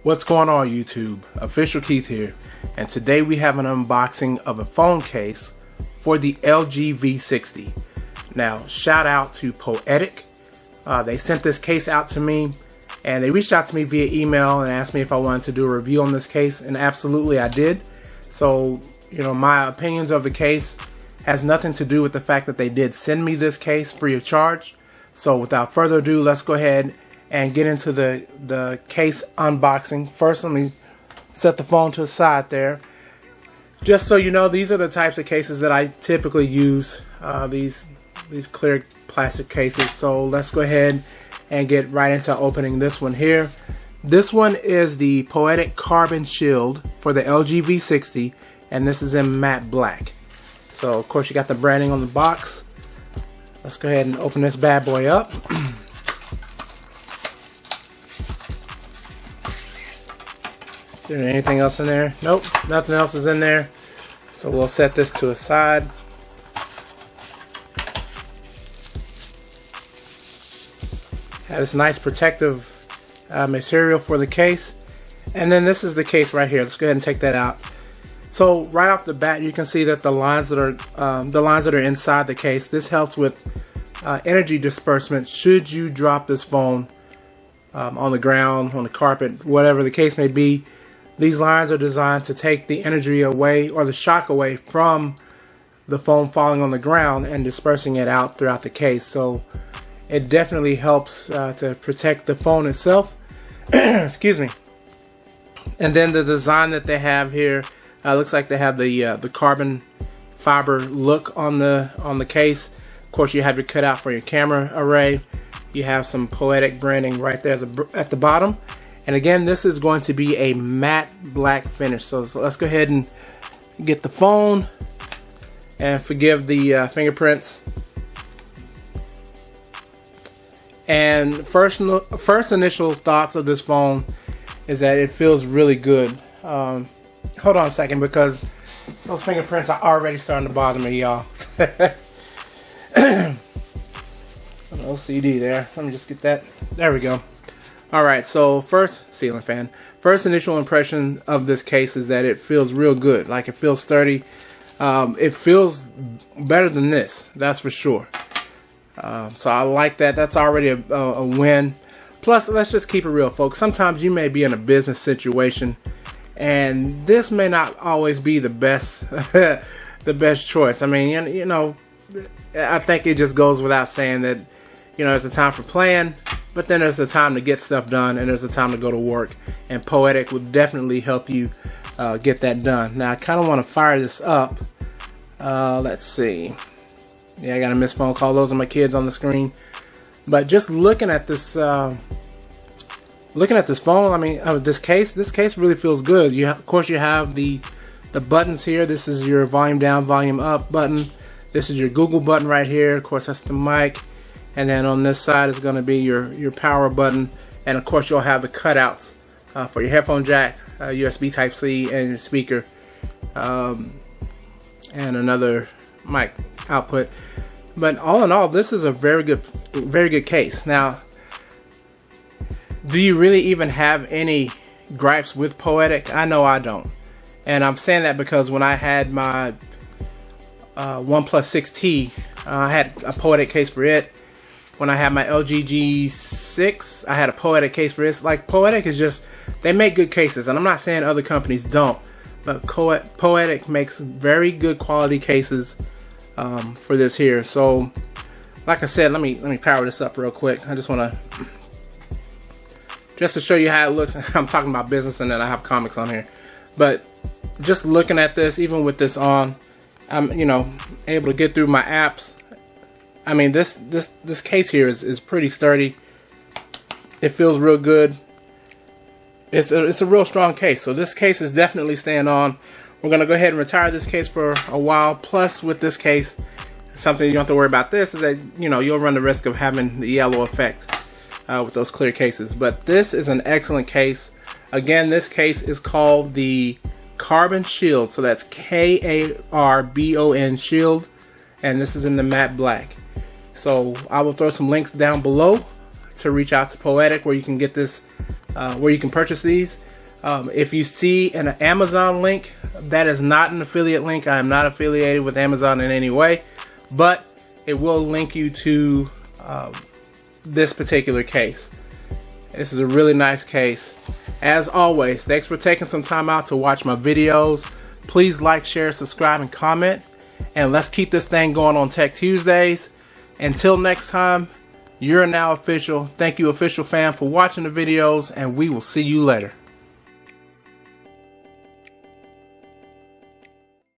What's going on, YouTube? Official Keith here, and today we have an unboxing of a phone case for the LG V60. Now, shout out to Poetic. They sent this case out to me, and they reached out to me via email and asked me if I wanted to do a review on this case, and absolutely I did. So, my opinions of the case has nothing to do with the fact that they did send me this case free of charge. So without further ado, let's go ahead and get into the case unboxing. First, let me set the phone to the side there. Just so you know, these are the types of cases that I typically use, these clear plastic cases. So let's go ahead and get right into opening this one here. This one is the Poetic Karbon Shield for the LG V60, and this is in matte black. So of course you got the branding on the box. Let's go ahead and open this bad boy up. Is there anything else in there? Nope, nothing else is in there. So we'll set this to a side. Have this nice protective material for the case. And then this is the case right here. Let's go ahead and take that out. So right off the bat, you can see that the lines that are inside the case, this helps with energy disbursement should you drop this phone on the ground, on the carpet, whatever the case may be. These lines are designed to take the energy away, or the shock away, from the phone falling on the ground and dispersing it out throughout the case. So it definitely helps to protect the phone itself. Excuse me. And then the design that they have here, looks like they have the carbon fiber look on the case. Of course, you have your cutout for your camera array. You have some Poetic branding right there at the bottom. And again, this is going to be a matte black finish. So let's go ahead and get the phone, and forgive the fingerprints. And first initial thoughts of this phone is that it feels really good. Hold on a second, because those fingerprints are already starting to bother me, y'all. An LCD there. Let me just get that. There we go. Alright, so first initial impression of this case is that it feels real good. Like, it feels sturdy. It feels better than this, that's for sure. So I like that. That's already a win. Plus, let's just keep it real, folks. Sometimes you may be in a business situation, and this may not always be the best the best choice. I mean, I think it just goes without saying that, there's a time for playing, but then there's a time to get stuff done, and there's a time to go to work. And Poetic will definitely help you get that done. Now, I kind of want to fire this up. Let's see. Yeah, I got a missed phone call. Those are my kids on the screen. But just looking at this phone, this case really feels good. Of course, you have the buttons here. This is your volume down, volume up button. This is your Google button right here. Of course, that's the mic. And then on this side is going to be your power button. And of course, you'll have the cutouts for your headphone jack, USB Type-C, and your speaker, and another mic output. But all in all, this is a very good case. Now, do you really even have any gripes with Poetic? I know I don't. And I'm saying that because when I had my OnePlus 6T, I had a Poetic case for it. When I had my LG G6, I had a Poetic case for it. Like, Poetic is just, they make good cases. And I'm not saying other companies don't, but Poetic makes very good quality cases for this here. So, like I said, let me power this up real quick. I just want to show you how it looks. I'm talking about business, and then I have comics on here. But just looking at this, even with this on, I'm able to get through my apps. I mean, this case here is pretty sturdy. It feels real good. It's a real strong case. So this case is definitely staying on. We're going to go ahead and retire this case for a while. Plus, with this case, something you don't have to worry about this is that, you'll run the risk of having the yellow effect with those clear cases. But this is an excellent case. Again, this case is called the Karbon Shield. So that's Karbon Shield. And this is in the matte black. So I will throw some links down below to reach out to Poetic, where you can get this, where you can purchase these. If you see an Amazon link, that is not an affiliate link. I am not affiliated with Amazon in any way, but it will link you to this particular case. This is a really nice case. As always, thanks for taking some time out to watch my videos. Please like, share, subscribe, and comment. And let's keep this thing going on Tech Tuesdays. Until next time, you're now official. Thank you, official fam, for watching the videos, and we will see you later.